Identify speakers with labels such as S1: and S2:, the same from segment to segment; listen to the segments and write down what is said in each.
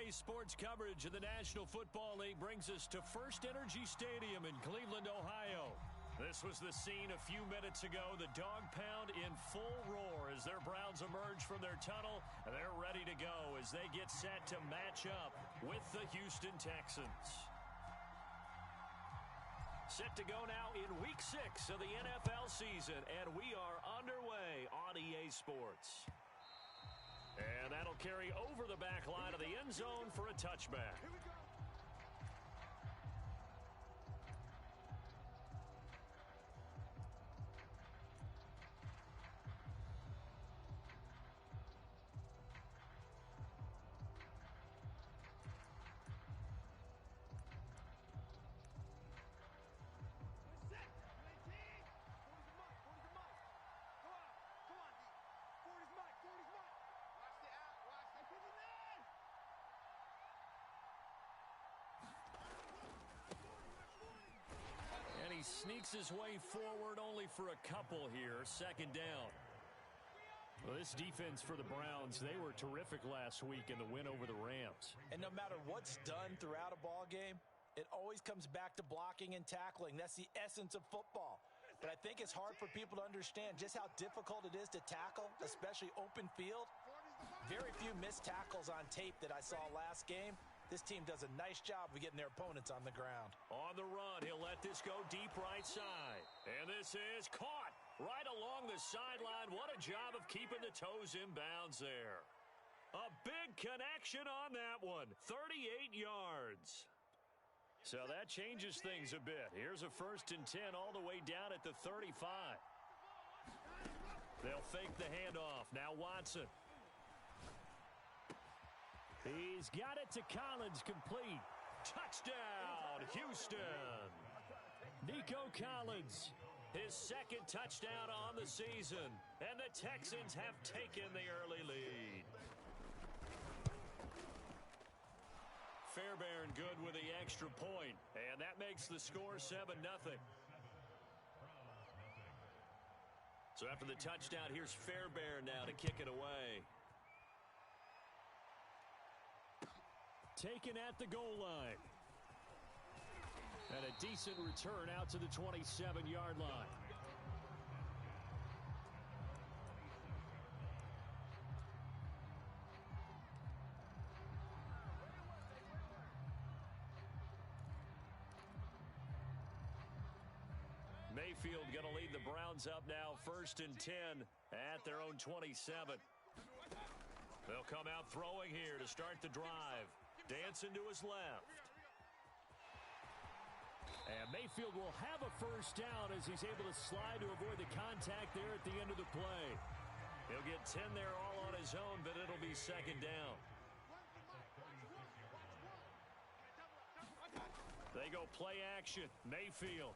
S1: Today's sports coverage of the National Football League brings us to First Energy Stadium in Cleveland, Ohio. This was the scene a few minutes ago. The dog pound in full roar as their Browns emerge from their tunnel. They're ready to go as they get set to match up with the Houston Texans. Set to go now in Week 6 of the NFL season, and we are underway on EA Sports. And that'll carry over the back line of the end zone for a touchback.
S2: Here we go.
S1: And he sneaks his way forward only for a couple here. Second down. Well, this defense for the Browns, they were terrific last week in the win over the Rams.
S3: And no matter what's done throughout a ball game, it always comes back to blocking and tackling. That's the essence of football. But I think it's hard for people to understand just how difficult it is to tackle, especially open field. Very few missed tackles on tape that I saw last game. This team does a nice job of getting their opponents on the ground.
S1: On the run, he'll let this go deep right side. And this is caught right along the sideline. What a job of keeping the toes in bounds there. A big connection on that one. 38 yards. So that changes things a bit. Here's a 1st and 10 all the way down at the 35. They'll fake the handoff. Now Watson. He's got it to Collins, complete. Touchdown, Houston. Nico Collins, his second touchdown on the season. And the Texans have taken the early lead. Fairbairn good with the extra point. And that makes the score 7-0. So after the touchdown, here's Fairbairn now to kick it away. Taken at the goal line. And a decent return out to the 27-yard line. Mayfield going to lead the Browns up now, 1st and 10 at their own 27. They'll come out throwing here to start the drive. Dancing to his left. And Mayfield will have a first down as he's able to slide to avoid the contact there at the end of the play. He'll get 10 there all on his own, but it'll be 2nd down. They go play action. Mayfield.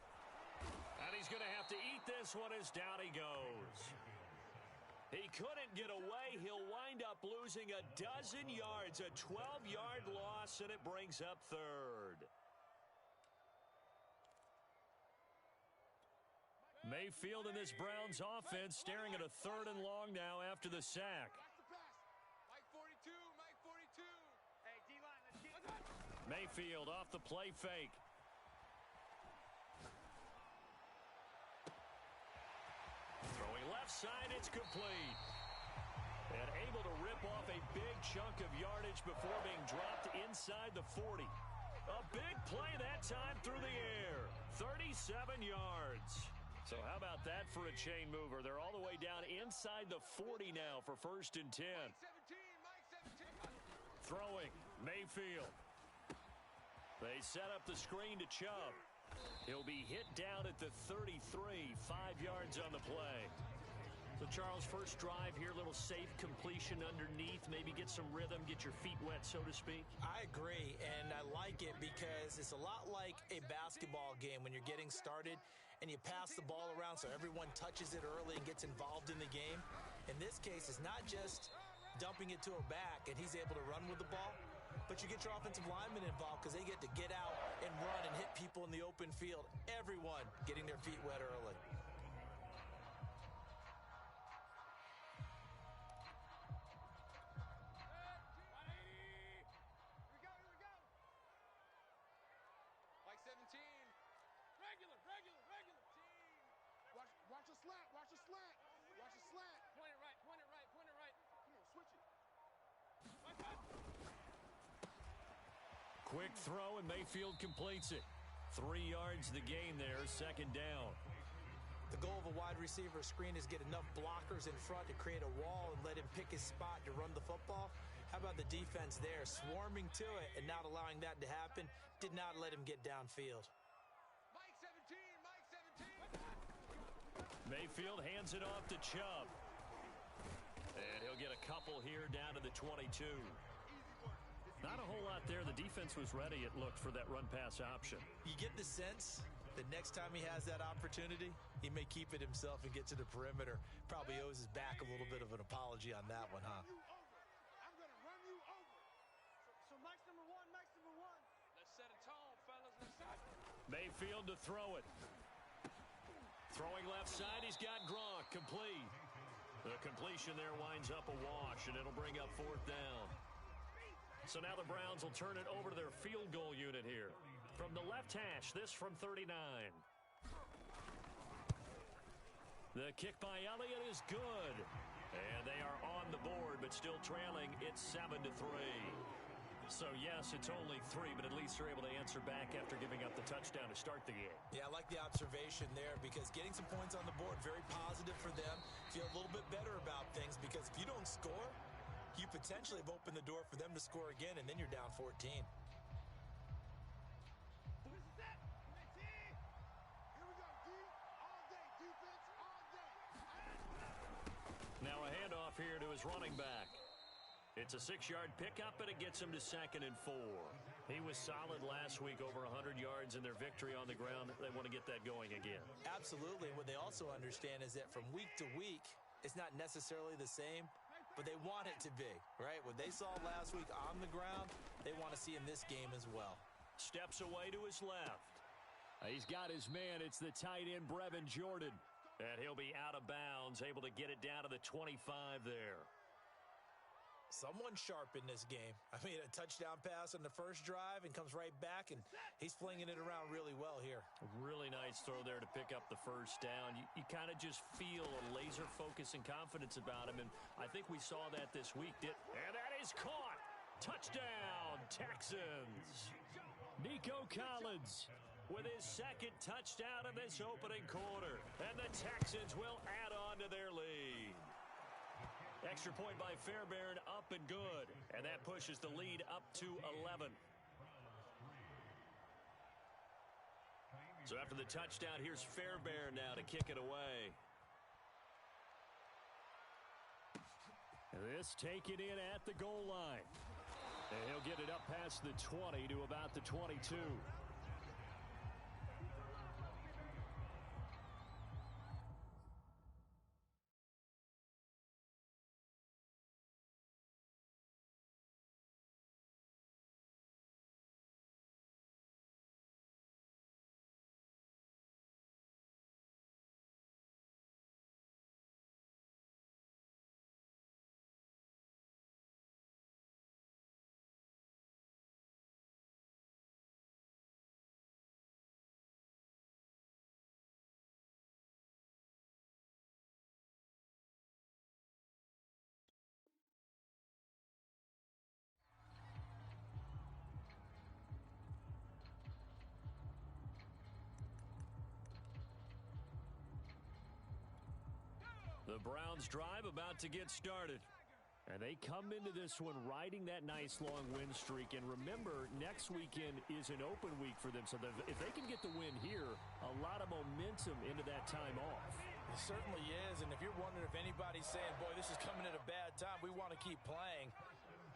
S1: And he's going to have to eat this one as down he goes. He couldn't get away. He'll wind up losing a dozen yards, a 12-yard loss, and it brings up 3rd. Mayfield and this Browns offense staring at a 3rd and long now after the sack.
S2: Mike 42, Mike 42. Hey, D-line, let's keep.
S1: Mayfield off the play fake. Throwing left side, it's complete. And able to rip off a big chunk of yardage before being dropped inside the 40. A big play that time through the air. 37 yards. So how about that for a chain mover? They're all the way down inside the 40 now for 1st and 10.
S2: Mike 17.
S1: Throwing, Mayfield. They set up the screen to Chubb. He'll be hit down at the 33, 5 yards on the play. So, Charles, first drive here, little safe completion underneath, maybe get some rhythm, get your feet wet, so to speak.
S3: I agree, and I like it because it's a lot like a basketball game when you're getting started and you pass the ball around so everyone touches it early and gets involved in the game. In this case, it's not just dumping it to a back and he's able to run with the ball, but you get your offensive linemen involved because they get to get out and run and hit people in the open field. Everyone getting their feet wet early.
S2: slat. Watch the slat. Watch the slat. Point it right. Point it right. Point it right. Come on, switch it.
S1: Quick throw, and Mayfield completes it. 3 yards the gain there, second down.
S3: The goal of a wide receiver screen is get enough blockers in front to create a wall and let him pick his spot to run the football. How about the defense there, swarming to it and not allowing that to happen? Did not let him get downfield.
S2: Mike 17. Mike 17.
S1: Mayfield hands it off to Chubb. And he'll get a couple here down to the 22. Not a whole lot there. The defense was ready, it looked, for that run-pass option.
S3: You get the sense that next time he has that opportunity, he may keep it himself and get to the perimeter. Probably owes his back a little bit of an apology on that one, huh?
S2: I'm going to run you over. So Mike's number one. Mike's number one. Let's set a tone, fellas. Let's set it.
S1: Mayfield to throw it. Throwing left side, he's got Gronk, complete. The completion there winds up a wash, and it'll bring up fourth down. So now the Browns will turn it over to their field goal unit here. From the left hash, this from 39. The kick by Elliott is good. And they are on the board, but still trailing. It's 7-3. So, yes, it's only 3, but at least they're able to answer back after giving up the touchdown to start the game.
S3: Yeah, I like the observation there because getting some points on the board, very positive for them. Feel a little bit better about things because if you don't score, you potentially have opened the door for them to score again, and then you're down 14.
S1: Now a handoff here to his running back. It's a 6-yard pickup, and it gets him to 2nd and 4. He was solid last week, over 100 yards in their victory on the ground. They want to get that going again.
S3: Absolutely. What they also understand is that from week to week, it's not necessarily the same, but they want it to be, right? What they saw last week on the ground, they want to see in this game as well.
S1: Steps away to his left. He's got his man. It's the tight end, Brevin Jordan. And he'll be out of bounds, able to get it down to the 25 there.
S3: Someone sharp in this game. I mean, a touchdown pass on the first drive and comes right back, and he's flinging it around really well here.
S1: A really nice throw there to pick up the first down. You kind of just feel a laser focus and confidence about him, and I think we saw that this week. And that is caught. Touchdown, Texans. Nico Collins with his second touchdown in this opening quarter. And the Texans will add on to their lead. Extra point by Fairbairn, up and good. And that pushes the lead up to 11. So after the touchdown, here's Fairbairn now to kick it away. This taken in at the goal line. And he'll get it up past the 20 to about the 22. The Browns drive about to get started. And they come into this one riding that nice long win streak. And remember, next weekend is an open week for them. So if they can get the win here, a lot of momentum into that time off.
S3: It certainly is. And if you're wondering if anybody's saying, boy, this is coming at a bad time, we want to keep playing,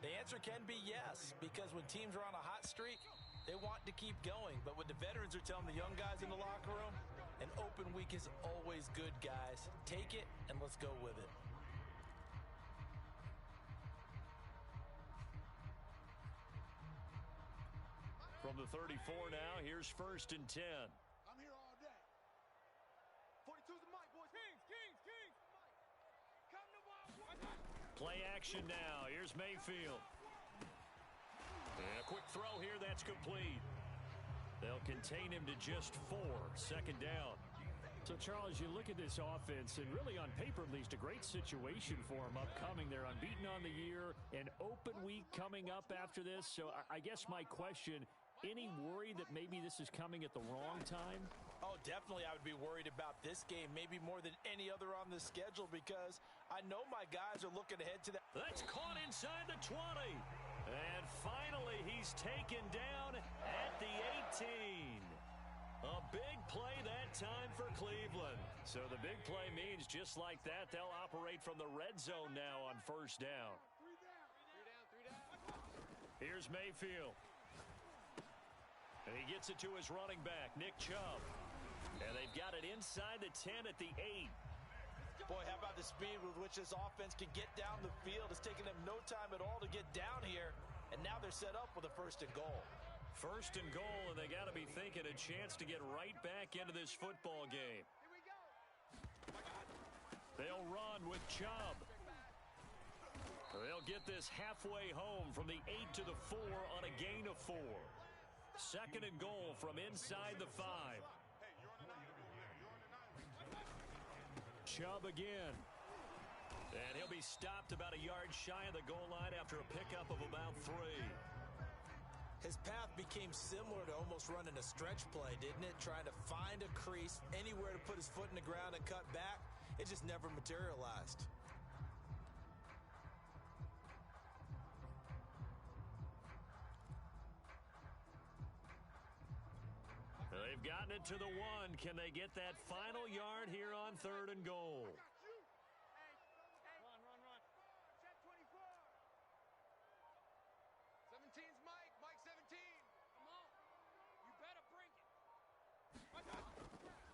S3: the answer can be yes. Because when teams are on a hot streak, they want to keep going. But what the veterans are telling the young guys in the locker room, an open week is always good, guys. Take it, and let's go with it.
S1: From the 34 now, here's 1st and 10.
S2: I'm here all day. 42's the mic, boys. Kings. Come to Wild.
S1: Play action now. Here's Mayfield. And a quick throw here. That's complete. They'll contain him to just 4. 2nd down. So, Charles, you look at this offense, and really on paper, at least, a great situation for them upcoming. They're unbeaten on the year, an open week coming up after this. So I guess my question, any worry that maybe this is coming at the wrong time?
S3: Oh, definitely I would be worried about this game, maybe more than any other on the schedule, because I know my guys are looking ahead to that.
S1: That's caught inside the 20. And finally, he's taken down at the 18. A big play that time for Cleveland. So the big play means just like that, they'll operate from the red zone now on first down. Here's Mayfield. And he gets it to his running back, Nick Chubb. And they've got it inside the 10 at the 8.
S3: Boy, how about the speed with which this offense can get down the field? It's taken them no time at all to get down here. And now they're set up with a first and goal.
S1: First and goal, and they got to be thinking a chance to get right back into this football game. They'll run with Chubb. They'll get this halfway home from the 8 to the 4 on a gain of 4. Second and goal from inside the 5. Chubb again. And he'll be stopped about a yard shy of the goal line after a pickup of about 3.
S3: His path became similar to almost running a stretch play, didn't it? Trying to find a crease, anywhere to put his foot in the ground and cut back. It just never materialized.
S1: They've gotten it to the 1. Can they get that final yard here on third and goal?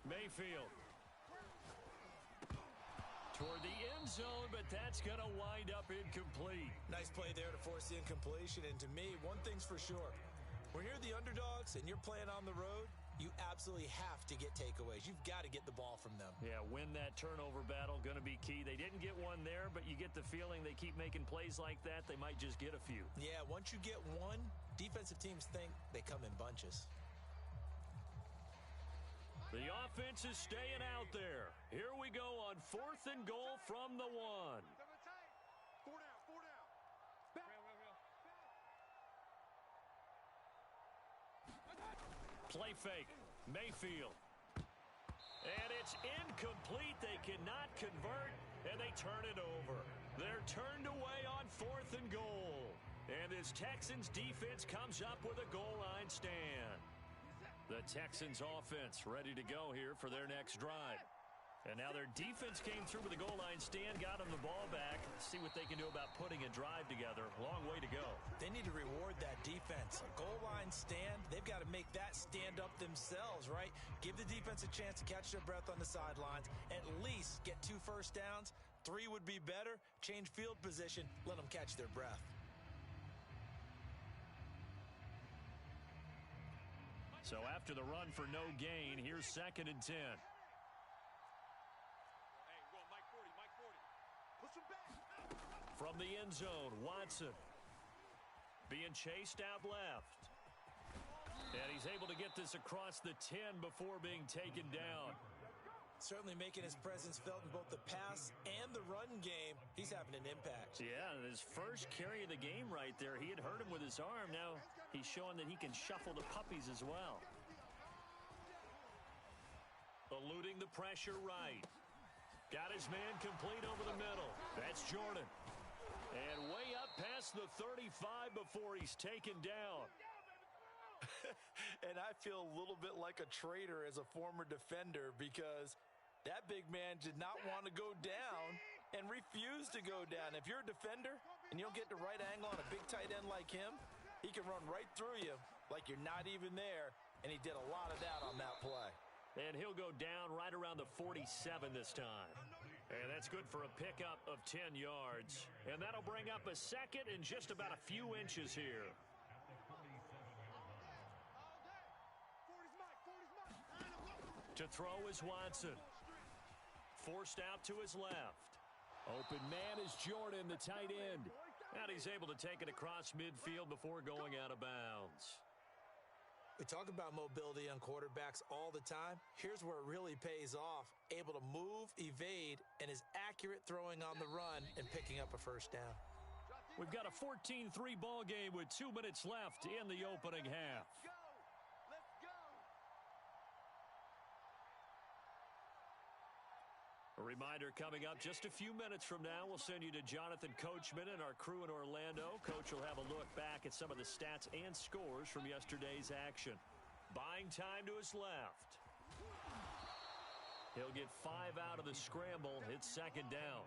S1: Mayfield toward the end zone, but that's going to wind up incomplete.
S3: Nice play there to force the incompletion. And to me, one thing's for sure. When you're the underdogs and you're playing on the road, you absolutely have to get takeaways. You've got to get the ball from them.
S1: Yeah, win that turnover battle, going to be key. They didn't get one there, but you get the feeling they keep making plays like that, they might just get a few.
S3: Yeah, once you get one, defensive teams think they come in bunches.
S1: The offense is staying out there. Here we go on fourth and goal from the 1. Play fake. Mayfield. And it's incomplete. They cannot convert, and they turn it over. They're turned away on fourth and goal. And this Texans defense comes up with a goal line stand. The Texans offense ready to go here for their next drive. And now their defense came through with the goal line stand, got them the ball back. Let's see what they can do about putting a drive together. Long way to go.
S3: They need to reward that defense. A goal line stand, they've got to make that stand up themselves, right? Give the defense a chance to catch their breath on the sidelines. At least get 2 first downs. 3 would be better. Change field position. Let them catch their breath.
S1: So after the run for no gain, here's second and 10. From the end zone, Watson being chased out left. And he's able to get this across the 10 before being taken down.
S3: Certainly making his presence felt in both the pass and the run game. He's having an impact.
S1: Yeah, his first carry of the game right there. He had hurt him with his arm. Now he's showing that he can shuffle the puppies as well. Eluding the pressure right. Got his man complete over the middle. That's Jordan. And way up past the 35 before he's taken down.
S3: And I feel a little bit like a traitor as a former defender, because that big man did not want to go down and refused to go down. If you're a defender and you don't get the right angle on a big tight end like him, he can run right through you like you're not even there, and he did a lot of that on that play.
S1: And he'll go down right around the 47 this time. And that's good for a pickup of 10 yards. And that'll bring up a second and just about a few inches here. To throw is Watson. Forced out to his left. Open man is Jordan, the tight end. And he's able to take it across midfield before going out of bounds.
S3: We talk about mobility on quarterbacks all the time. Here's where it really pays off. Able to move, evade, and is accurate throwing on the run and picking up a first down.
S1: We've got a 14-3 ball game with 2 minutes left in the opening half.
S2: Let's go.
S1: A reminder coming up just a few minutes from now, we'll send you to Jonathan Coachman and our crew in Orlando. Coach will have a look back at some of the stats and scores from yesterday's action. Buying time to his left. He'll get 5 out of the scramble. It's second down.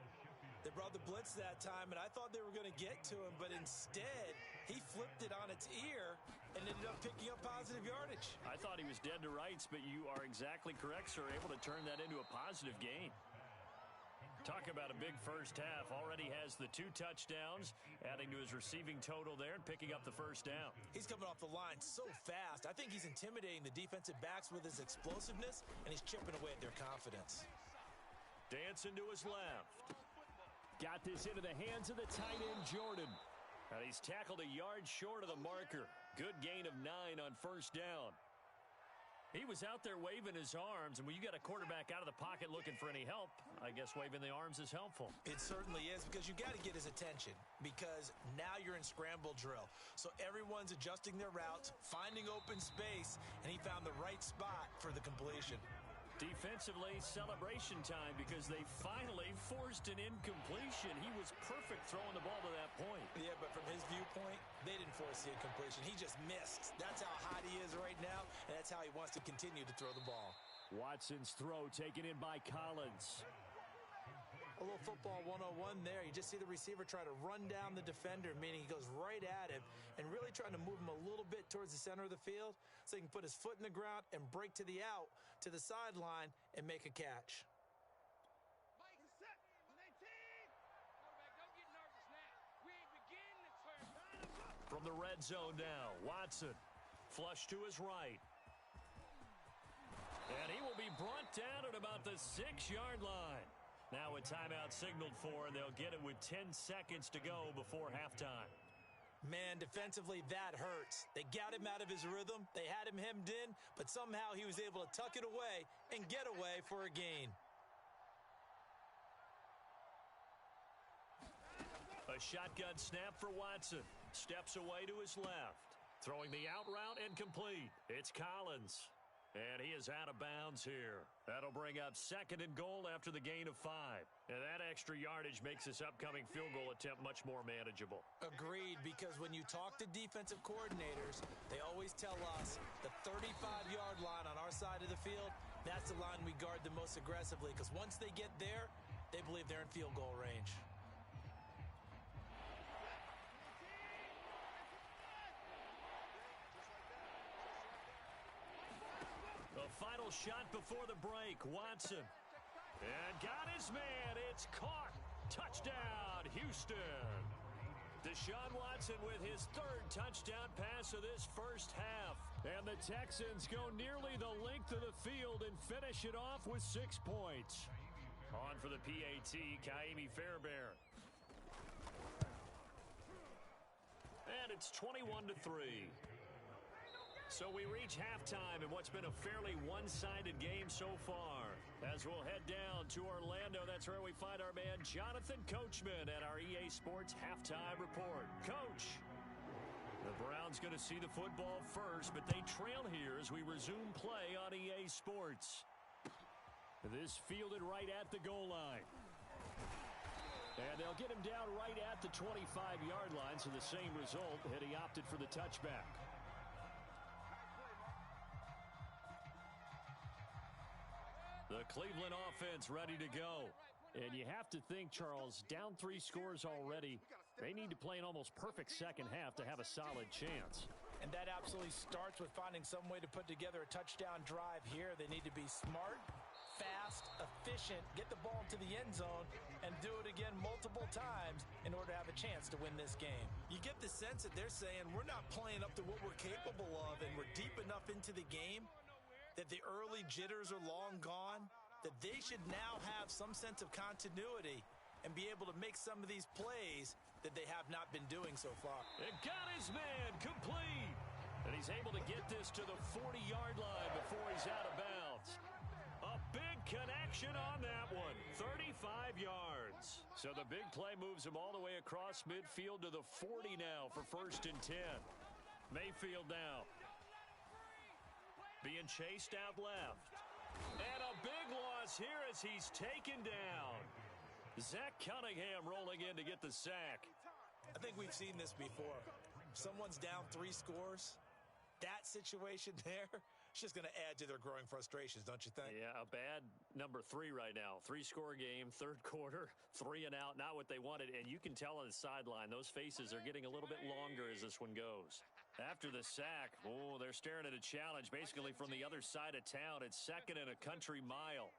S3: They brought the blitz that time, and I thought they were going to get to him, but instead, he flipped it on its ear and ended up picking up positive yardage.
S1: I thought he was dead to rights, but you are exactly correct, sir. Able to turn that into a positive gain. Talk about a big first half. Already has the 2 touchdowns, adding to his receiving total there and picking up the first down.
S3: He's coming off the line so fast. I think he's intimidating the defensive backs with his explosiveness, and he's chipping away at their confidence.
S1: Dancing to his left. Got this into the hands of the tight end, Jordan. And he's tackled a yard short of the marker. Good gain of 9 on first down. He was out there waving his arms, and when you got a quarterback out of the pocket looking for any help, I guess waving the arms is helpful.
S3: It certainly is, because you got to get his attention, because now you're in scramble drill. So everyone's adjusting their routes, finding open space, and he found the right spot for the completion.
S1: Defensively, celebration time, because they finally forced an incompletion. He was perfect throwing the ball to that point.
S3: Yeah, but from his viewpoint, they didn't force the incompletion. He just missed. That's how hot he is right now, and that's how he wants to continue to throw the ball.
S1: Watson's throw taken in by Collins.
S3: A little football 101 there. You just see the receiver try to run down the defender, meaning he goes right at him and really trying to move him a little bit towards the center of the field so he can put his foot in the ground and break to the out, to the sideline, and make a catch.
S2: Mike, set. 19. Quarterback, don't get nervous now. We ain't beginning to turn.
S1: From the red zone now, Watson. Flush to his right. And he will be brought down at about the 6-yard line. Now a timeout signaled for, and they'll get it with 10 seconds to go before halftime.
S3: Man, defensively, that hurts. They got him out of his rhythm. They had him hemmed in, but somehow he was able to tuck it away and get away for a gain.
S1: A shotgun snap for Watson. Steps away to his left. Throwing the out route and complete. It's Collins. And he is out of bounds here. That'll bring up second and goal after the gain of 5. And that extra yardage makes this upcoming field goal attempt much more manageable.
S3: Agreed, because when you talk to defensive coordinators, they always tell us the 35-yard line on our side of the field, that's the line we guard the most aggressively, because once they get there, they believe they're in field goal range.
S1: The final shot before the break, Watson. And got his man. It's caught. Touchdown, Houston. Deshaun Watson with his 3rd touchdown pass of this first half. And the Texans go nearly the length of the field and finish it off with 6 points. On for the PAT, Kaimi Fairbairn. And it's 21-3. So we reach halftime in what's been a fairly one-sided game so far. As we'll head down to Orlando, that's where we find our man Jonathan Coachman at our EA Sports Halftime Report. Coach, the Browns going to see the football first, but they trail here as we resume play on EA Sports. This fielded right at the goal line. And they'll get him down right at the 25-yard line, so the same result, and he opted for the touchback. The Cleveland offense ready to go. And you have to think, Charles, down 3 scores already. They need to play an almost perfect second half to have a solid chance.
S3: And that absolutely starts with finding some way to put together a touchdown drive here. They need to be smart, fast, efficient, get the ball to the end zone, and do it again multiple times in order to have a chance to win this game. You get the sense that they're saying we're not playing up to what we're capable of, and we're deep enough into the game that the early jitters are long gone, that they should now have some sense of continuity and be able to make some of these plays that they have not been doing so far.
S1: And got his man complete. And he he's able to get this to the 40-yard line before he's out of bounds. A big connection on that one, 35 yards. So the big play moves him all the way across midfield to the 40 now for 1st and 10. Mayfield now. Being chased out left. And a big loss here as he's taken down. Zach Cunningham rolling in to get the sack.
S3: I think we've seen this before. Someone's down 3 scores. That situation there, it's just going to add to their growing frustrations, don't you think?
S1: Yeah, a bad number 3 right now. 3-score game, 3rd quarter, 3 and out, not what they wanted. And you can tell on the sideline, those faces are getting a little bit longer as this one goes. After the sack, they're staring at a challenge basically from the other side of town. It's 2nd and a country mile.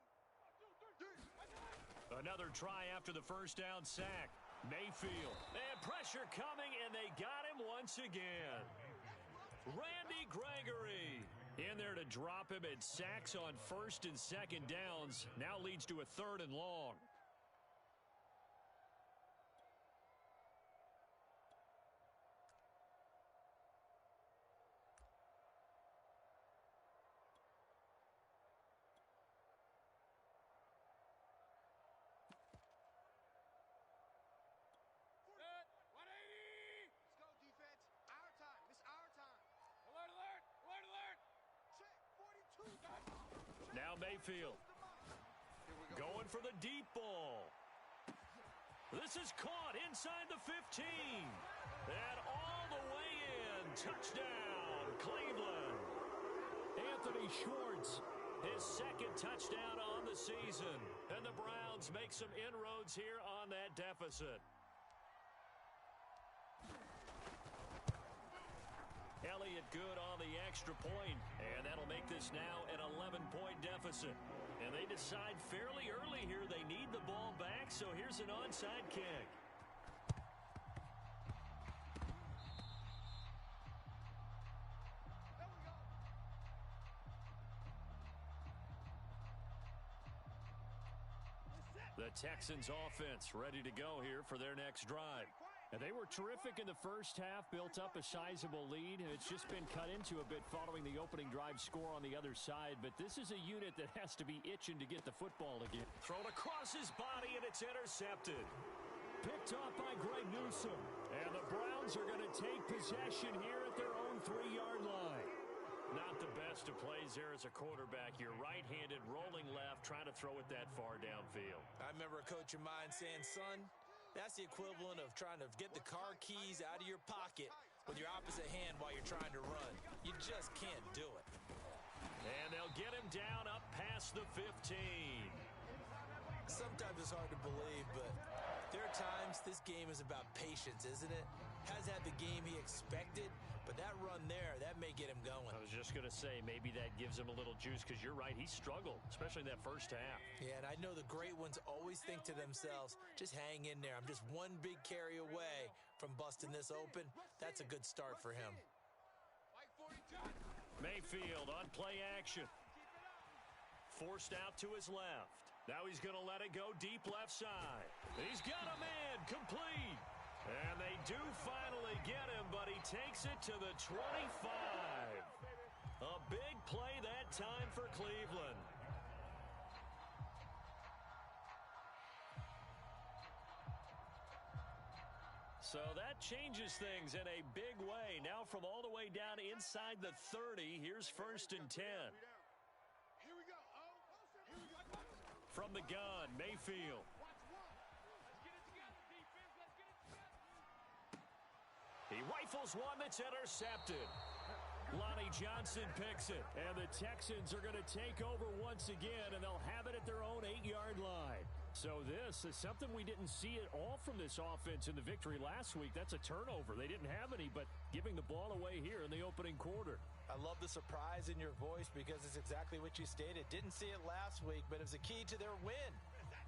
S1: Another try after the 1st down sack. Mayfield. And pressure coming, and they got him once again. Randy Gregory in there to drop him. At sacks on 1st and 2nd downs. Now leads to a 3rd and long. Now Mayfield going for the deep ball. This is caught inside the 15. And all the way in. Touchdown, Cleveland. Anthony Schwartz, his 2nd touchdown on the season. And the Browns make some inroads here on that deficit. Elliott good on the extra point, and that'll make this now an 11-point deficit. And they decide fairly early here they need the ball back, so here's an onside kick. The Texans offense ready to go here for their next drive. And they were terrific in the first half, built up a sizable lead, and it's just been cut into a bit following the opening drive score on the other side. But this is a unit that has to be itching to get the football again. Thrown across his body, and it's intercepted. Picked off by Greg Newsome. And the Browns are going to take possession here at their own 3-yard line. Not the best of plays there as a quarterback. You're right-handed, rolling left, trying to throw it that far downfield.
S3: I remember a coach of mine saying, son, that's the equivalent of trying to get the car keys out of your pocket with your opposite hand while you're trying to run. You just can't do it.
S1: And they'll get him down up past the 15.
S3: Sometimes it's hard to believe, but there are times this game is about patience, isn't it? Has had the game he expected, but that run there, that may get him going.
S1: I was just going to say, maybe that gives him a little juice, because you're right, he struggled, especially in that first half.
S3: Yeah, and I know the great ones always think to themselves, just hang in there. I'm just one big carry away from busting this open. That's a good start for him.
S1: Mayfield on play action. Forced out to his left. Now he's going to let it go deep left side. He's got a man complete. And they do finally get him, but he takes it to the 25. A big play that time for Cleveland. So that changes things in a big way. Now from all the way down inside the 30, here's 1st and 10. From the gun, Mayfield. He rifles one that's intercepted. Lonnie Johnson picks it. And the Texans are going to take over once again, and they'll have it at their own 8-yard line. So this is something we didn't see at all from this offense in the victory last week. That's a turnover. They didn't have any, but giving the ball away here in the opening quarter.
S3: I love the surprise in your voice because it's exactly what you stated. Didn't see it last week, but it was a key to their win.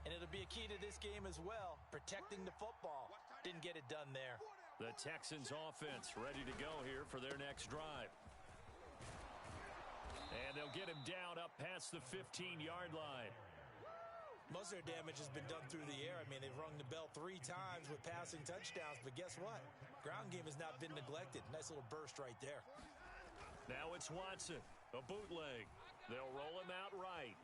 S3: And it'll be a key to this game as well, protecting the football. Didn't get it done there.
S1: The Texans offense ready to go here for their next drive. And they'll get him down up past the 15-yard line.
S3: Most of their damage has been done through the air. I mean, they've rung the bell 3 times with passing touchdowns, but guess what? Ground game has not been neglected. Nice little burst right there.
S1: Now it's Watson, a bootleg. They'll roll him out right.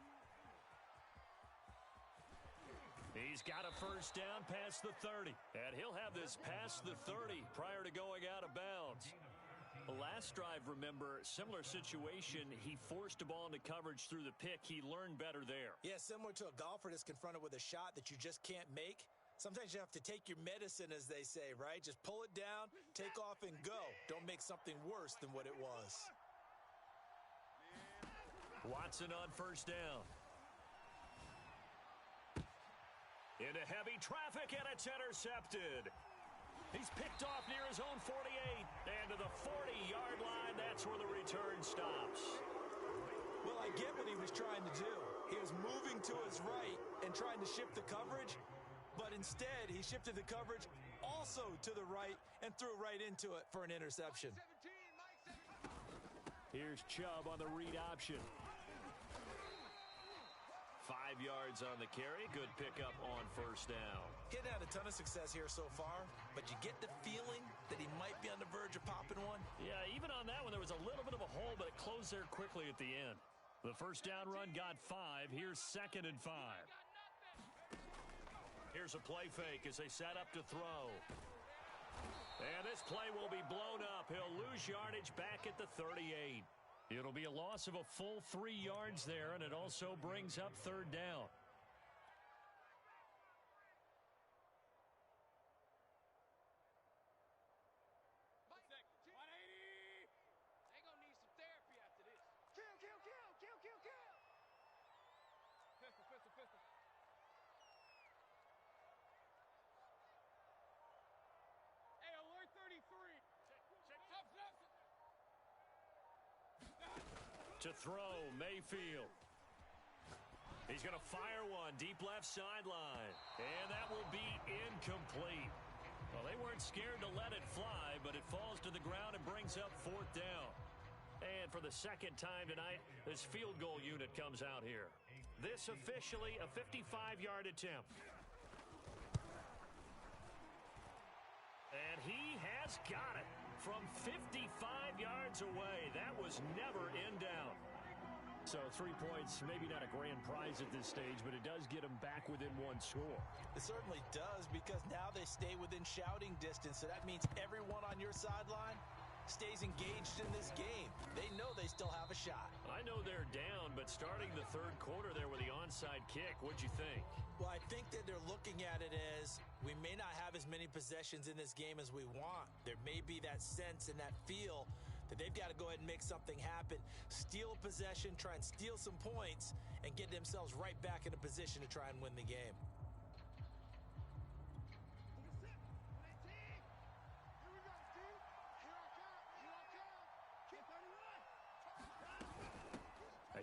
S1: He's got a first down past the 30, and he'll have this past the 30 prior to going out of bounds. Last drive, remember, similar situation. He forced a ball into coverage through the pick. He learned better there.
S3: Yeah, similar to a golfer that's confronted with a shot that you just can't make. Sometimes you have to take your medicine, as they say, right? Just pull it down, take off, and go. Don't make something worse than what it was.
S1: Watson on first down. Into heavy traffic, and it's intercepted. He's picked off near his own 48. And to the 40-yard line, that's where the return stops.
S3: Well, I get what he was trying to do. He was moving to his right and trying to shift the coverage, but instead he shifted the coverage also to the right and threw right into it for an interception.
S1: Here's Chubb on the read option. 5 yards on the carry. Good pickup on first down.
S3: Getting had a ton of success here so far, but you get the feeling that he might be on the verge of popping one.
S1: Yeah, even on that one, there was a little bit of a hole, but it closed there quickly at the end. The first down run got 5. Here's 2nd and 5. Here's a play fake as they set up to throw. And this play will be blown up. He'll lose yardage back at the 38. It'll be a loss of a full 3 yards there, and it also brings up 3rd down.
S2: Hey, alert 33.
S1: To throw, Mayfield. He's going to fire one deep left sideline. And that will be incomplete. Well, they weren't scared to let it fly, but it falls to the ground and brings up 4th down. And for the second time tonight, this field goal unit comes out here. This officially a 55-yard attempt. And he has got it from 55 yards away. That was never in down. So 3 points, maybe not a grand prize at this stage, but it does get them back within 1 score.
S3: It certainly does, because now they stay within shouting distance. So that means everyone on your sideline stays engaged in this game. They know they still have a shot.
S1: I know they're down, but starting the 3rd quarter there with the onside kick, what'd you think?
S3: Well, I think that they're looking at it as we may not have as many possessions in this game as we want. There may be that sense and that feel that they've got to go ahead and make something happen, steal a possession, try and steal some points, and get themselves right back in a position to try and win the game.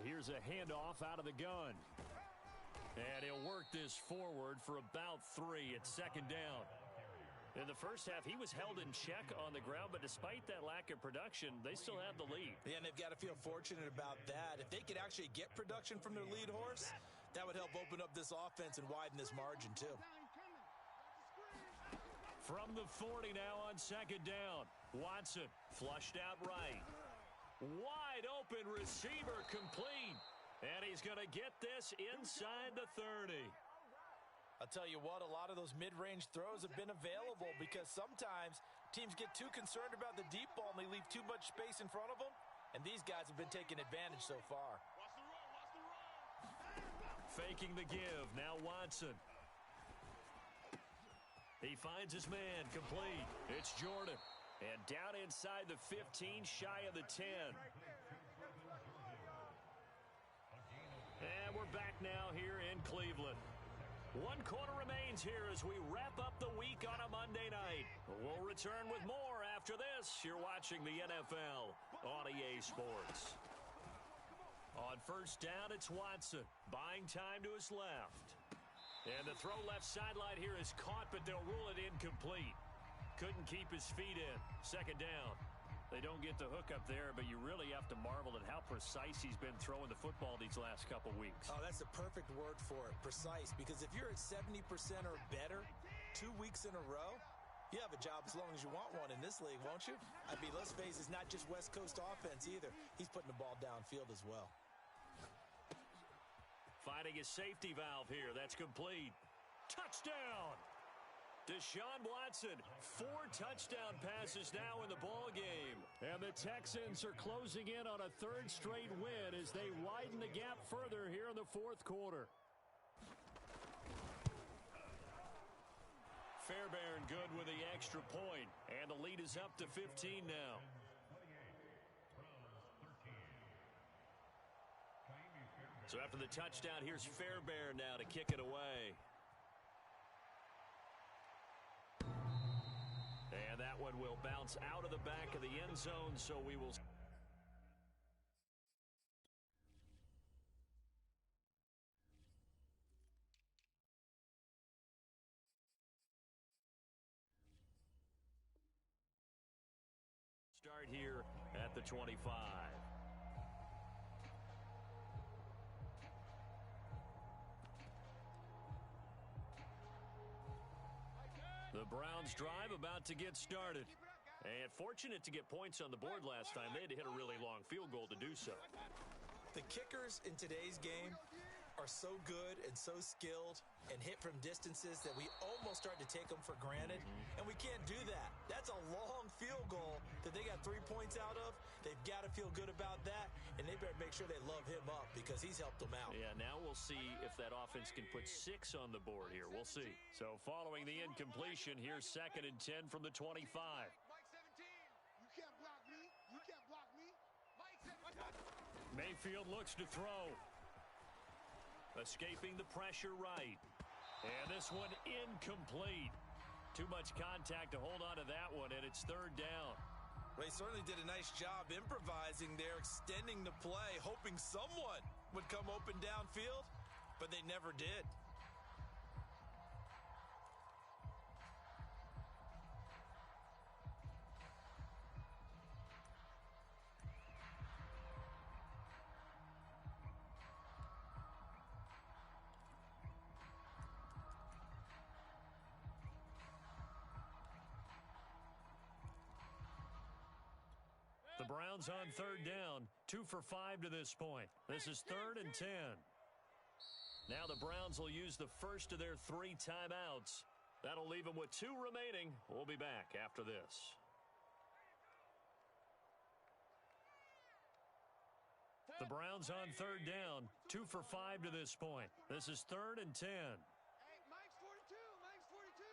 S1: Here's a handoff out of the gun. And he'll work this forward for about 3 at 2nd down. In the first half, he was held in check on the ground, but despite that lack of production, they still have the lead.
S3: Yeah, and they've got to feel fortunate about that. If they could actually get production from their lead horse, that would help open up this offense and widen this margin too.
S1: From the 40 now on 2nd down. Watson flushed out right. Wide open receiver complete. And he's going to get this inside the 30.
S3: I'll tell you what, a lot of those mid-range throws have been available because sometimes teams get too concerned about the deep ball and they leave too much space in front of them. And these guys have been taking advantage so far.
S1: Faking the give. Now Watson. He finds his man complete. It's Jordan. And down inside the 15, shy of the 10. And we're back now here in Cleveland. 1 quarter remains here as we wrap up the week on a Monday night. We'll return with more after this. You're watching the NFL on EA Sports. On first down, it's Watson. Buying time to his left. And the throw left sideline here is caught, but they'll rule it incomplete. Couldn't keep his feet in. 2nd down. They don't get the hook up there, but you really have to marvel at how precise he's been throwing the football these last couple weeks.
S3: Oh, that's the perfect word for it, precise. Because if you're at 70% or better 2 weeks in a row, You have a job as long as you want one in this league, won't you? I mean, let's face it, it's not just West Coast offense either. He's putting the ball downfield as well.
S1: Finding a safety valve here. That's complete. Touchdown! Deshaun Watson, 4 touchdown passes now in the ball game. And the Texans are closing in on a 3rd straight win as they widen the gap further here in the 4th quarter. Fairbairn good with the extra point, and the lead is up to 15 now. So after the touchdown, here's Fairbairn now to kick it away. And that one will bounce out of the back of the end zone, so we will... start here at the 25. The Browns drive about to get started. And fortunate to get points on the board last time. They had to hit a really long field goal to do so.
S3: The kickers in today's game are so good and so skilled and hit from distances that we almost start to take them for granted. And we can't do that. That's a long field goal that they got 3 points out of. They've got to feel good about that, and they better make sure they love him up because he's helped them out.
S1: Yeah, now we'll see if that offense can put 6 on the board here. We'll see. So following the incompletion, here's 2nd and 10 from the 25.
S2: Mike 17, you can't block me. You can't block me. Mike 17.
S1: Mayfield looks to throw. Escaping the pressure right. And this one incomplete. Too much contact to hold on to that one, and it's 3rd down.
S3: Well, he certainly did a nice job improvising there, extending the play, hoping someone would come open downfield, but they never did.
S1: The Browns on 3rd down, 2 for 5 to this point. This is 3rd and 10. Now the Browns will use the first of their 3 timeouts. That'll leave them with 2 remaining. We'll be back after this. The Browns on 3rd down, 2 for 5 to this point. This is 3rd and 10.
S2: Hey, Mike's 42. Mike's 42.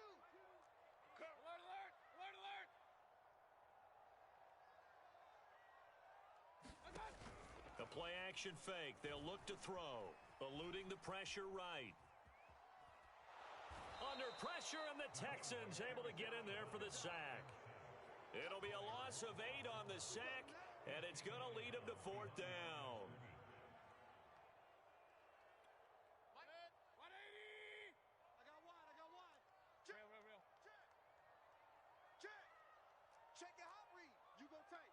S2: Alert, alert, alert, alert.
S1: A play-action fake. They'll look to throw. Eluding the pressure right. Under pressure, and the Texans able to get in there for the sack. It'll be a loss of 8 on the sack, and it's going to lead them to 4th down.
S2: 180. I got one. Check. Real. Check. Check your hot read. You go tight.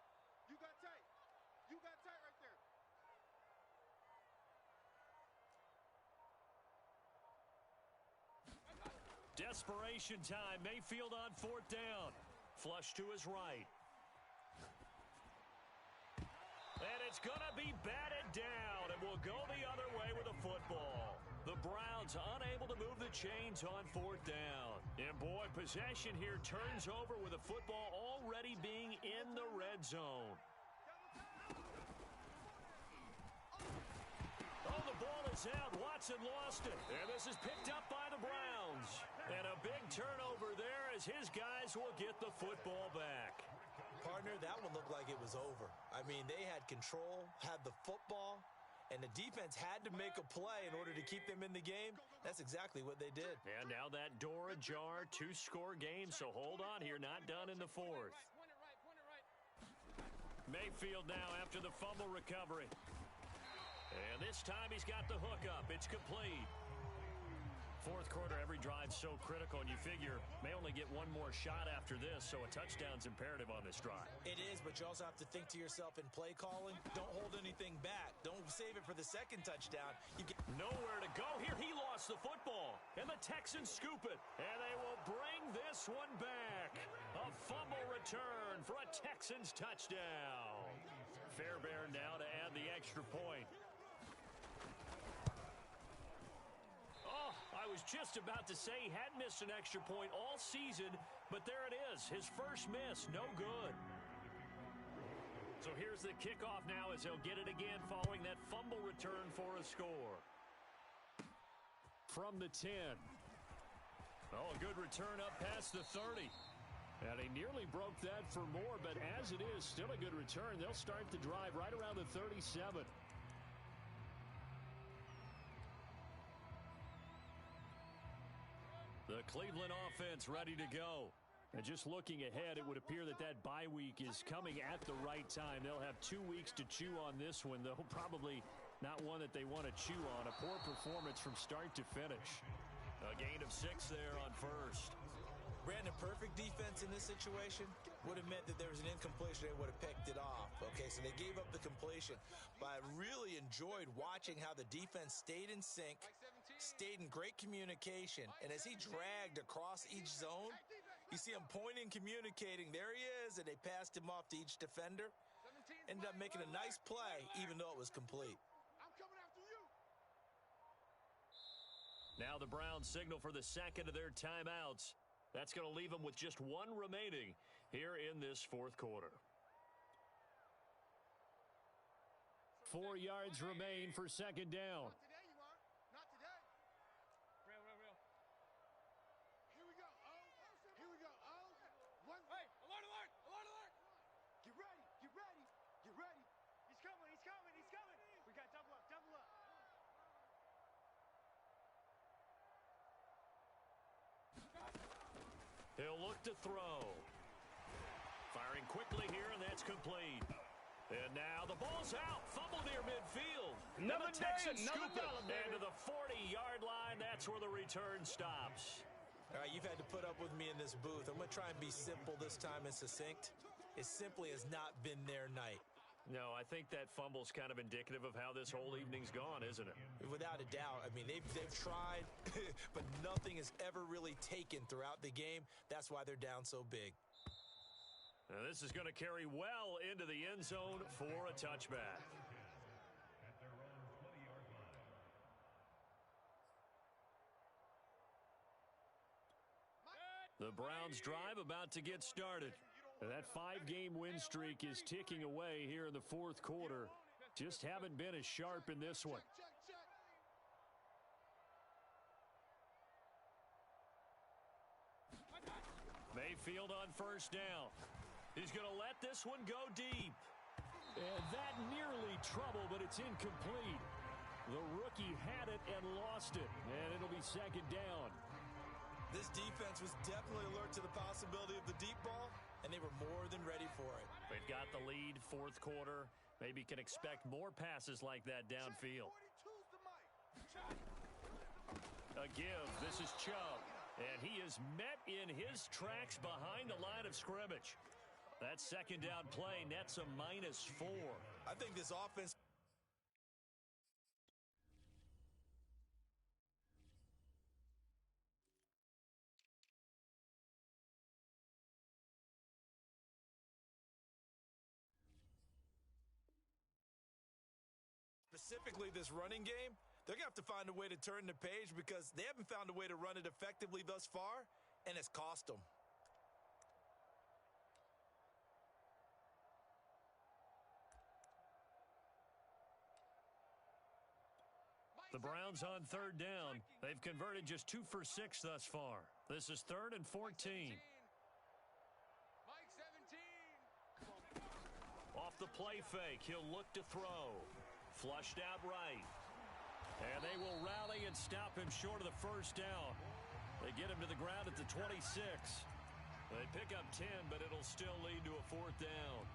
S2: You got tight. You got tight right there.
S1: Desperation time. Mayfield on 4th down. Flush to his right. And it's going to be batted down, and will go the other way with a football. The Browns unable to move the chains on 4th down. And boy, possession here turns over with a football already being in the red zone. Oh, the ball is out. Watson lost it. And this is picked up by the Browns. And a big turnover there as his guys will get the football back.
S3: Partner, that one looked like it was over. I mean, they had control, had the football, and the defense had to make a play in order to keep them in the game. That's exactly what they did.
S1: And now that door ajar, 2-score game, so hold on here, not done in the 4th.
S2: Point it right.
S1: Mayfield now after the fumble recovery. And this time he's got the hook up. It's complete. 4th quarter, every drive's so critical, and you figure may only get one more shot after this, so a touchdown's imperative on this drive.
S3: It is, but you also have to think to yourself in play calling, don't hold anything back. Don't save it for the second touchdown.
S1: Nowhere to go here. He lost the football. And the Texans scoop it. And they will bring this one back. A fumble return for a Texans touchdown. Fairbairn now to add the extra point. Oh, I was just about to say he hadn't missed an extra point all season, but there it is. His first miss, no good. So here's the kickoff now as he'll get it again following that fumble return for a score. From the 10. Oh, a good return up past the 30. And he nearly broke that for more, but as it is, still a good return. They'll start the drive right around the 37. The Cleveland offense ready to go. And just looking ahead, it would appear that that bye week is coming at the right time. They'll have 2 weeks to chew on this one, though probably not one that they want to chew on. A poor performance from start to finish. A gain of 6 there on first.
S3: Brandon, perfect defense in this situation would have meant that there was an incompletion. They would have picked it off. Okay, so they gave up the completion. But I really enjoyed watching how the defense stayed in sync, stayed in great communication. And as he dragged across each zone, you see him pointing, communicating. There he is, and they passed him off to each defender. Ended up making a nice play, even though it was complete.
S1: Now the Browns signal for the second of their timeouts. That's going to leave them with just 1 remaining here in this fourth quarter. 4 yards remain for second down.
S2: Not today, you are. Not today. Real. Here we go. Here we go. One. Hey, alert. Get ready. He's coming. We got double up.
S1: He'll look to throw. Firing quickly here, and that's complete. And now the ball's out. Fumble near midfield.
S4: Another
S1: and the
S4: day,
S1: Texans
S4: another
S1: scoop
S4: dollar,
S1: it.
S4: baby.
S1: And to the 40-yard line, that's where the return stops.
S3: All right, you've had to put up with me in this booth. I'm going to try and be simple this time and succinct. It simply has not been their night.
S1: No, I think that fumble's kind of indicative of how this whole evening's gone, isn't it?
S3: Without a doubt. I mean, they've tried, but nothing has ever really taken throughout the game. That's why they're down so big.
S1: Now this is going to carry well into the end zone for a touchback. The Browns drive about to get started. That 5-game win streak is ticking away here in the fourth quarter. Just haven't been as sharp in this one. Mayfield on first down. He's going to let this one go deep. And that nearly trouble, but it's incomplete. The rookie had it and lost it, and it'll be second down.
S3: This defense was definitely alert to the possibility of the deep ball, and they were more than ready for it.
S1: They've got the lead, fourth quarter. Maybe can expect more passes like that downfield. A give. This is Chubb. And he is met in his tracks behind the line of scrimmage. That second down play nets a -4.
S3: I think this offense... Specifically this running game, they're going to have to find a way to turn the page because they haven't found a way to run it effectively thus far, and it's cost them.
S1: The Browns on third down. They've converted just 2 for 6 thus far. This is 3rd and 14. Off the play fake, he'll look to throw. Flushed out right. And they will rally and stop him short of the first down. They get him to the ground at the 26. They pick up 10, but it'll still lead to a 4th down.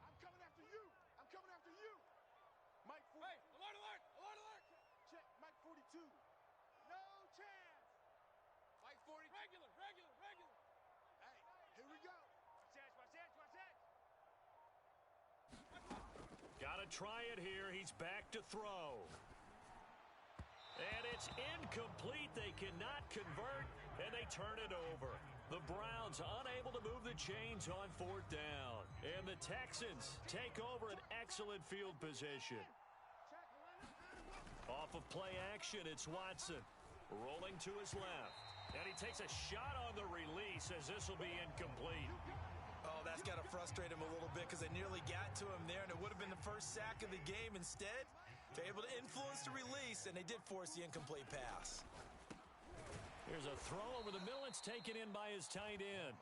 S2: I'm coming after you. Mike, hey, alert.
S1: to try it here. He's back to throw. And it's incomplete. They cannot convert, and they turn it over. The Browns unable to move the chains on fourth down. And the Texans take over an excellent field position. Off of play action, it's Watson. Rolling to his left. And he takes a shot on the release as this will be incomplete.
S3: Oh, that's got to frustrate him a little bit because they nearly got to him there, and it would have been the first sack of the game. Instead, they're able to influence the release, and they did force the incomplete pass.
S1: Here's a throw over the middle. It's taken in by his tight end.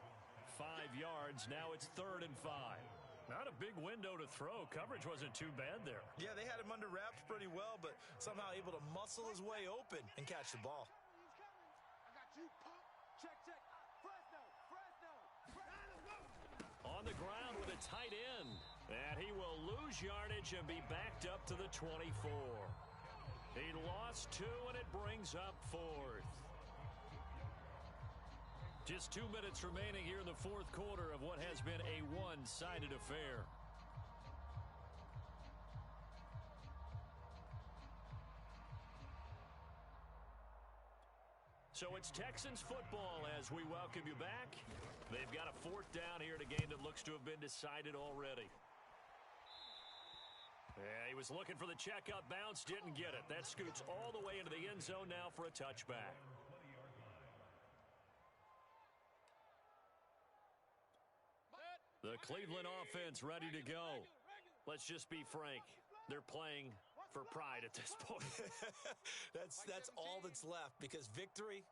S1: 5 yards. Now it's 3rd and 5. Not a big window to throw. Coverage wasn't too bad there.
S3: Yeah, they had him under wraps pretty well, but somehow able to muscle his way open and catch the ball.
S2: I got you, pump. Check, check. Fresno.
S1: On the ground with a tight end. And he will lose yardage and be backed up to the 24. He lost 2, and it brings up 4th. Just 2 minutes remaining here in the fourth quarter of what has been a one-sided affair. So it's Texans football as we welcome you back. They've got a 4th down here in a game that looks to have been decided already. Yeah, he was looking for the checkup bounce, didn't get it. That scoots all the way into the end zone now for a touchback. The Cleveland offense ready to go. Let's just be frank. They're playing for pride at this point.
S3: That's all that's left because victory,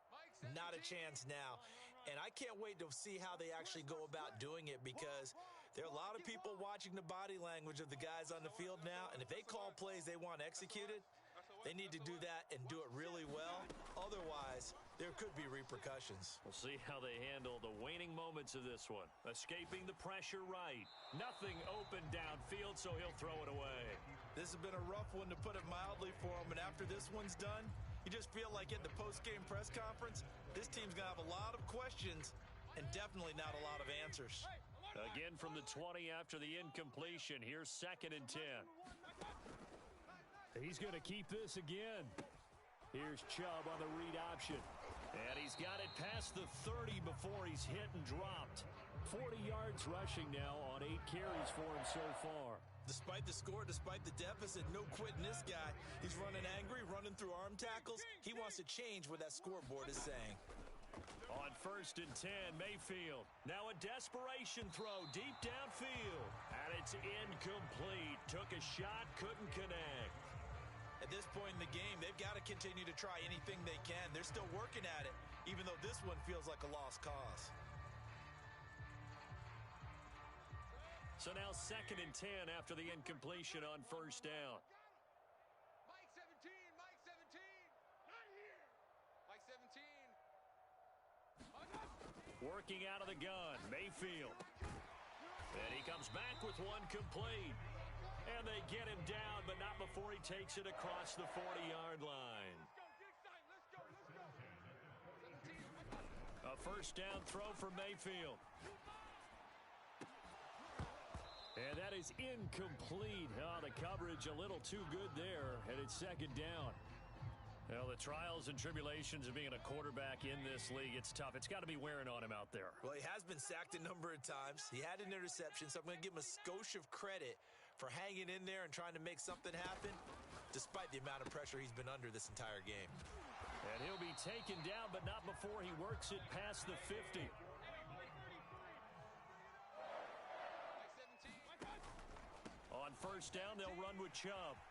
S3: not a chance now. And I can't wait to see how they actually go about doing it because there are a lot of people watching the body language of the guys on the field now. And if they call plays they want executed, they need to do that and do it really well. Otherwise, there could be repercussions.
S1: We'll see how they handle the waning moments of this one. Escaping the pressure right. Nothing open downfield, so he'll throw it away.
S3: This has been a rough one, to put it mildly, for him. And after this one's done, you just feel like at the post-game press conference, this team's going to have a lot of questions and definitely not a lot of answers.
S1: Again from the 20 after the incompletion. Here's 2nd and 10. He's going to keep this again. Here's Chubb on the read option. And he's got it past the 30 before he's hit and dropped. 40 yards rushing now on 8 carries for him so far.
S3: Despite the score, despite the deficit, no quitting this guy. He's running angry, running through arm tackles. He wants to change what that scoreboard is saying.
S1: On 1st and 10, Mayfield. Now a desperation throw deep downfield. And it's incomplete. Took a shot, couldn't connect.
S3: At this point in the game, they've got to continue to try anything they can. They're still working at it, even though this one feels like a lost cause.
S1: So now 2nd and 10 after the incompletion on 1st down.
S2: Mike 17. Not here. Mike 17.
S1: Working out of the gun, Mayfield. And he comes back with one complete. And they get him down, but not before he takes it across the 40-yard line. A 1st down throw for Mayfield. And that is incomplete. Oh, the coverage a little too good there, and it's 2nd down. Well, the trials and tribulations of being a quarterback in this league, it's tough. It's got to be wearing on him out there.
S3: Well, he has been sacked a number of times. He had an interception, so I'm going to give him a skosh of credit for hanging in there and trying to make something happen, despite the amount of pressure he's been under this entire game.
S1: And he'll be taken down, but not before he works it past the 50. On 1st down, they'll run with Chubb.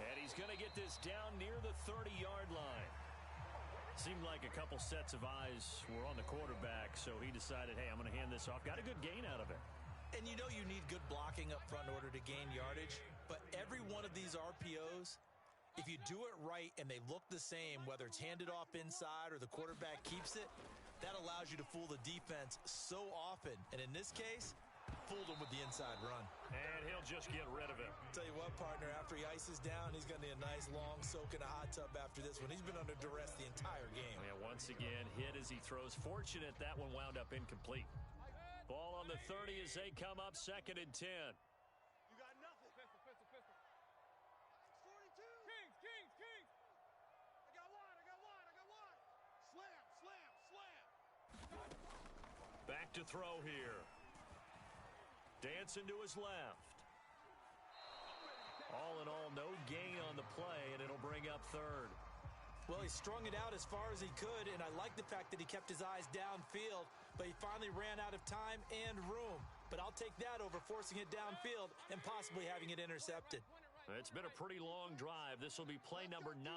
S1: And he's going to get this down near the 30-yard line. Seemed like a couple sets of eyes were on the quarterback, so he decided, hey, I'm going to hand this off. Got a good gain out of it.
S3: And you know you need good blocking up front in order to gain yardage, but every one of these RPOs, if you do it right and they look the same, whether it's handed off inside or the quarterback keeps it, that allows you to fool the defense so often. And in this case, fooled him with the inside run.
S1: And he'll just get rid of it.
S3: Tell you what, partner, after he ices down, he's going to need a nice long soak in a hot tub after this one. He's been under duress the entire game.
S1: Yeah, once again, hit as he throws. Fortunate that one wound up incomplete. Ball on the 30 as they come up 2nd and 10. to throw here. Dancing to his left. All in all, no gain on the play, and it'll bring up third.
S3: Well, he strung it out as far as he could, and I like the fact that he kept his eyes downfield, but he finally ran out of time and room. But I'll take that over forcing it downfield and possibly having it intercepted.
S1: It's been a pretty long drive. This will be play number 9,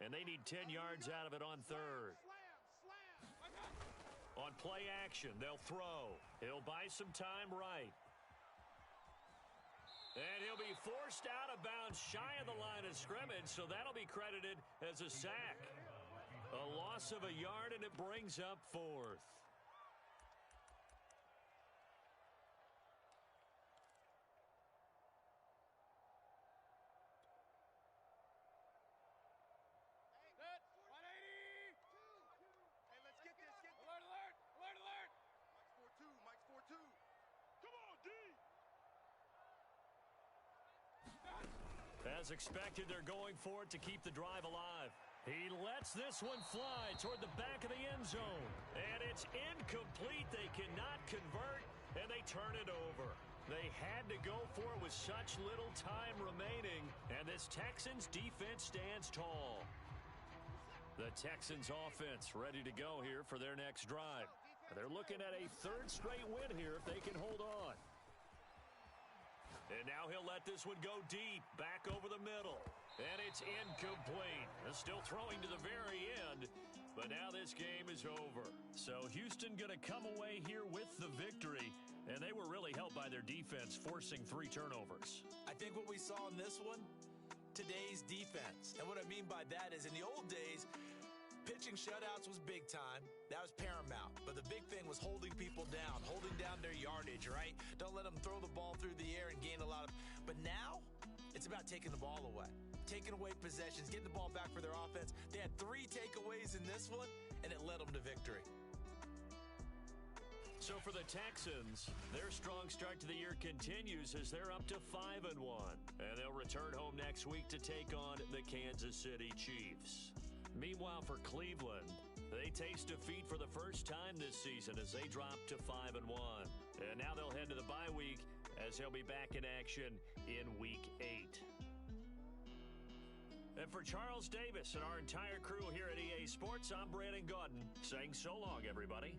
S1: and they need 10 yards out of it on third. On play action, they'll throw. He'll buy some time right. And he'll be forced out of bounds shy of the line of scrimmage, so that'll be credited as a sack. A loss of a yard, and it brings up fourth. As expected, they're going for it to keep the drive alive. He lets this one fly toward the back of the end zone. And it's incomplete. They cannot convert, and they turn it over. They had to go for it with such little time remaining, and this Texans defense stands tall. The Texans offense ready to go here for their next drive. They're looking at a third straight win here if they can hold on. And now he'll let this one go deep, back over the middle. And it's incomplete. Still throwing to the very end, but now this game is over. So Houston going to come away here with the victory, and they were really helped by their defense forcing 3 turnovers.
S3: I think what we saw in this one, today's defense. And what I mean by that is in the old days, pitching shutouts was big time. That was paramount. But the big thing was holding people down, holding down their yardage, right? Don't let them throw the ball through the air and gain a lot of... But now, it's about taking the ball away. Taking away possessions, getting the ball back for their offense. They had 3 takeaways in this one, and it led them to victory.
S1: So for the Texans, their strong start to the year continues as they're up to 5-1. And they'll return home next week to take on the Kansas City Chiefs. Meanwhile, for Cleveland, they taste defeat for the first time this season as they drop to 5-1. And now they'll head to the bye week as they'll be back in action in Week 8. And for Charles Davis and our entire crew here at EA Sports, I'm Brandon Gaudin saying so long, everybody.